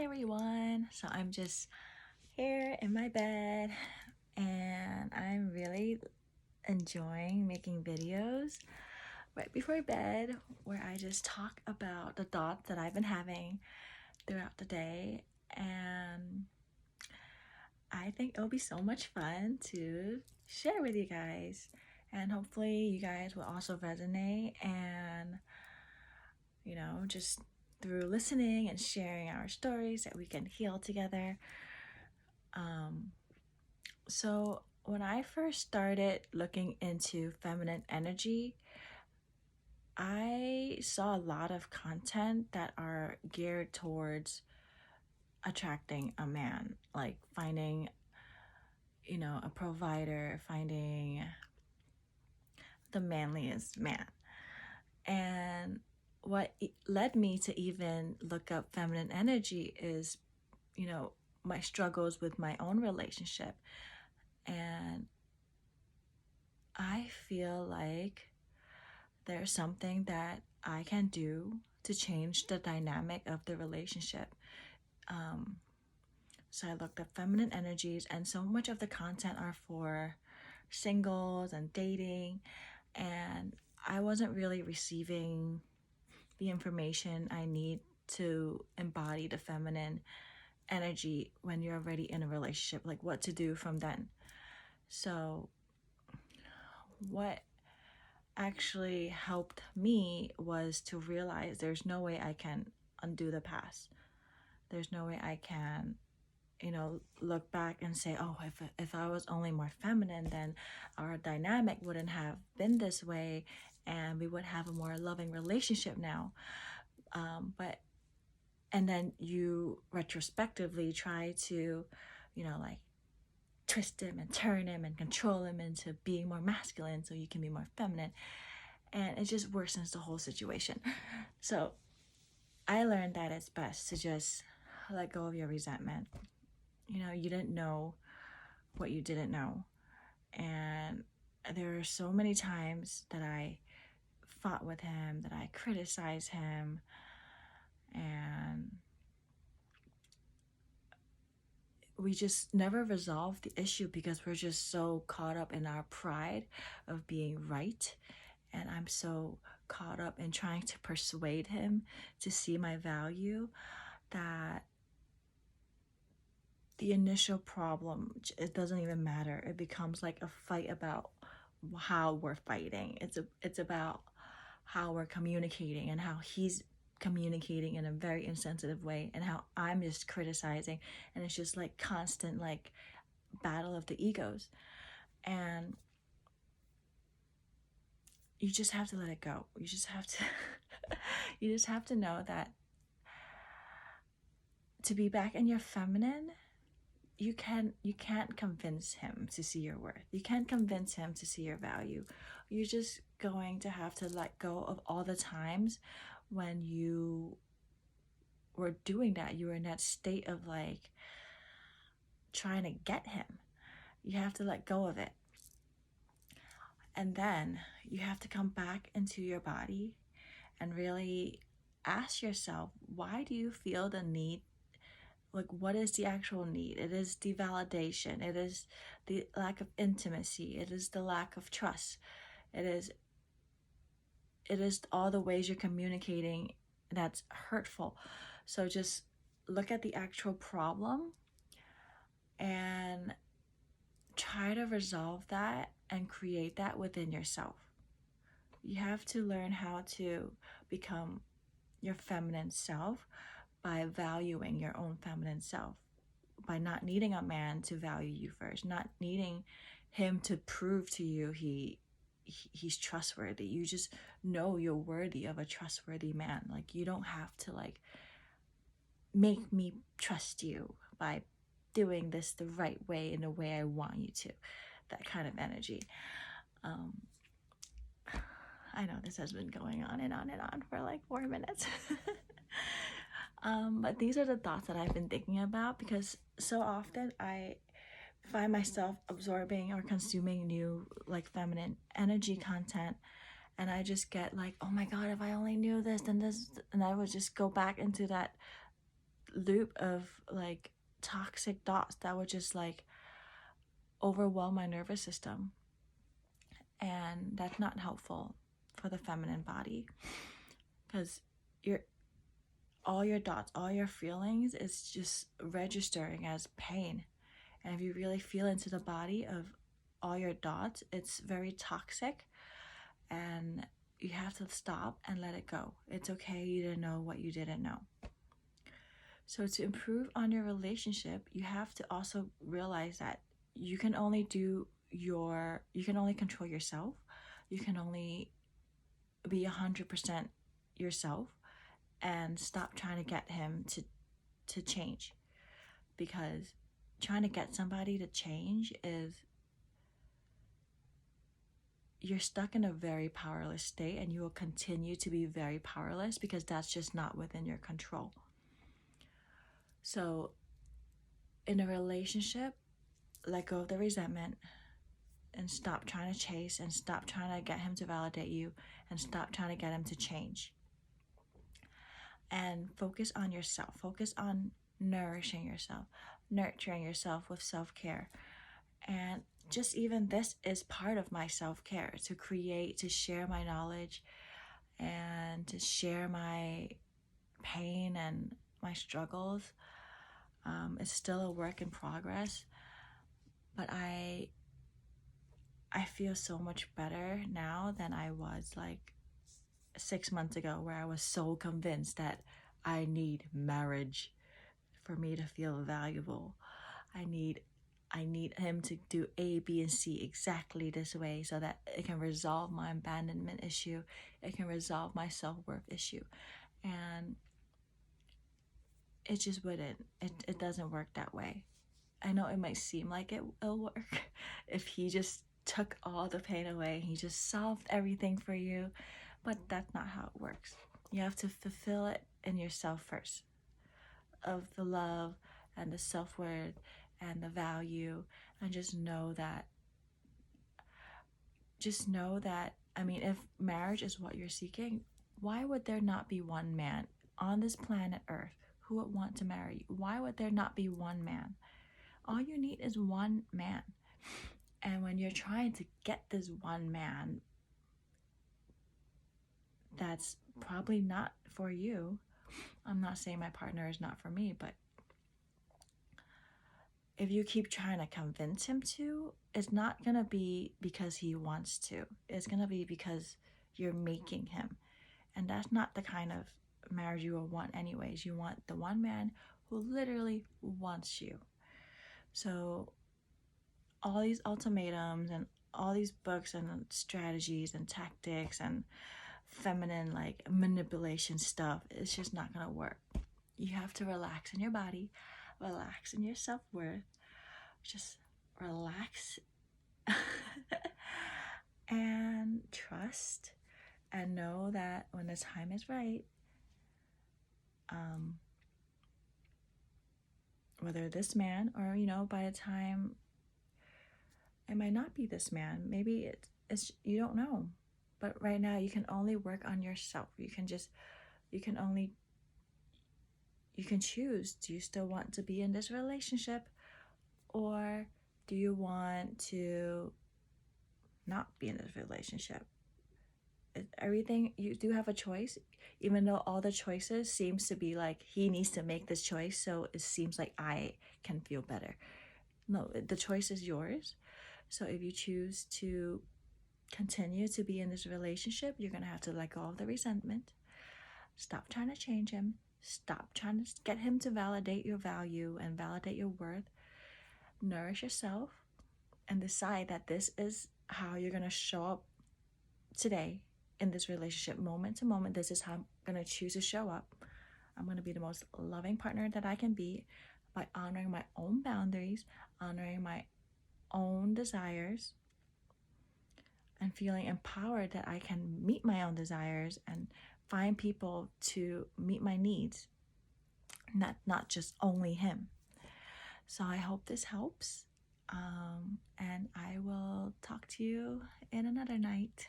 Hi everyone. So I'm just here in my bed and I'm really enjoying making videos right before bed where I just talk about the thoughts that I've been having throughout the day, and I think it'll be so much fun to share with you guys, and hopefully you guys will also resonate and just through listening and sharing our stories that we can heal together. Um, so, when I first started looking into feminine energy, I saw a lot of content that are geared towards attracting a man, like finding, a provider, finding the manliest man. And what led me to even look up feminine energy is, my struggles with my own relationship. And I feel like there's something that I can do to change the dynamic of the relationship. Um, so I looked up feminine energies, and so much of the content are for singles and dating, and I wasn't really receiving the information I need to embody the feminine energy when you're already in a relationship, like what to do from then. So, what actually helped me was to realize there's no way I can undo the past. There's no way I can, look back and say, oh, if I was only more feminine, then our dynamic wouldn't have been this way and we would have a more loving relationship now. But and then you retrospectively try to, like twist him and turn him and control him into being more masculine so you can be more feminine, and it just worsens the whole situation. So I learned that it's best to just let go of your resentment. You didn't know what you didn't know. And there are so many times that I fought with him, that I criticized him, and we just never resolved the issue because we're just so caught up in our pride of being right. And I'm so caught up in trying to persuade him to see my value that the initial problem, it doesn't even matter. It becomes like a fight about how we're fighting. It's about how we're communicating and how he's communicating in a very insensitive way and how I'm just criticizing, and it's just like constant like battle of the egos. And you just have to let it go. You just have to you just have to know that to be back in your feminine, you can't convince him to see your worth. You can't convince him to see your value. You're just going to have to let go of all the times when you were doing that. You were in that state of like trying to get him. You have to let go of it. And then you have to come back into your body and really ask yourself, why do you feel the need? Like, what is the actual need? It is the validation. It is the lack of intimacy. It is the lack of trust. It is all the ways you're communicating that's hurtful. So just look at the actual problem and try to resolve that and create that within yourself. You have to learn how to become your feminine self by valuing your own feminine self, by not needing a man to value you first, not needing him to prove to you he's trustworthy. You just know you're worthy of a trustworthy man. Like, you don't have to like make me trust you by doing this the right way, in the way I want you to. That kind of energy. I know this has been going on and on and on for like 4 minutes. But these are the thoughts that I've been thinking about because so often I find myself absorbing or consuming new like feminine energy content, and I just get like, oh my god, if I only knew this, then this, and I would just go back into that loop of like toxic thoughts that would just like overwhelm my nervous system. And that's not helpful for the feminine body, because all your thoughts, all your feelings is just registering as pain. And if you really feel into the body of all your thoughts, it's very toxic, and you have to stop and let it go. It's okay you didn't know what you didn't know. So to improve on your relationship, you have to also realize that you can only control yourself. You can only be 100% yourself, and stop trying to get him to change. Because trying to get somebody to change is, you're stuck in a very powerless state, and you will continue to be very powerless because that's just not within your control. So in a relationship, let go of the resentment and stop trying to chase, and stop trying to get him to validate you, and stop trying to get him to change. And focus on yourself. Focus on nourishing yourself, nurturing yourself with self-care. And just even this is part of my self-care, to share my knowledge and to share my pain and my struggles. It's still a work in progress, but I feel so much better now than I was like 6 months ago, where I was so convinced that I need marriage for me to feel valuable. I need him to do A, B, and C exactly this way so that it can resolve my abandonment issue. It can resolve my self-worth issue. And it just wouldn't. It doesn't work that way. I know it might seem like it'll work if he just took all the pain away, he just solved everything for you, but that's not how it works. You have to fulfill it in yourself first, of the love and the self-worth and the value, and just know that, I mean, if marriage is what you're seeking, why would there not be one man on this planet Earth who would want to marry you? Why would there not be one man? All you need is one man. And when you're trying to get this one man, that's probably not for you. I'm not saying my partner is not for me, but if you keep trying to convince him to, it's not going to be because he wants to. It's going to be because you're making him. And that's not the kind of marriage you will want anyways. You want the one man who literally wants you. So all these ultimatums and all these books and strategies and tactics and feminine like manipulation stuff, it's just not gonna work. You have to relax in your body, relax in your self-worth, just relax and trust, and know that when the time is right, whether this man or, by the time it might not be this man, maybe it's you don't know. But right now you can only work on yourself. You can choose. Do you still want to be in this relationship, or do you want to not be in this relationship? Everything, you do have a choice, even though all the choices seems to be like he needs to make this choice so it seems like I can feel better. No, the choice is yours. So if you choose to continue to be in this relationship, you're gonna have to let go of the resentment. Stop trying to change him. Stop trying to get him to validate your value and validate your worth. Nourish yourself and decide that this is how you're gonna show up today in this relationship, moment to moment. This is how I'm gonna choose to show up. I'm gonna be the most loving partner that I can be by honoring my own boundaries, honoring my own desires, and feeling empowered that I can meet my own desires and find people to meet my needs, not just only him. So I hope this helps, and I will talk to you in another night.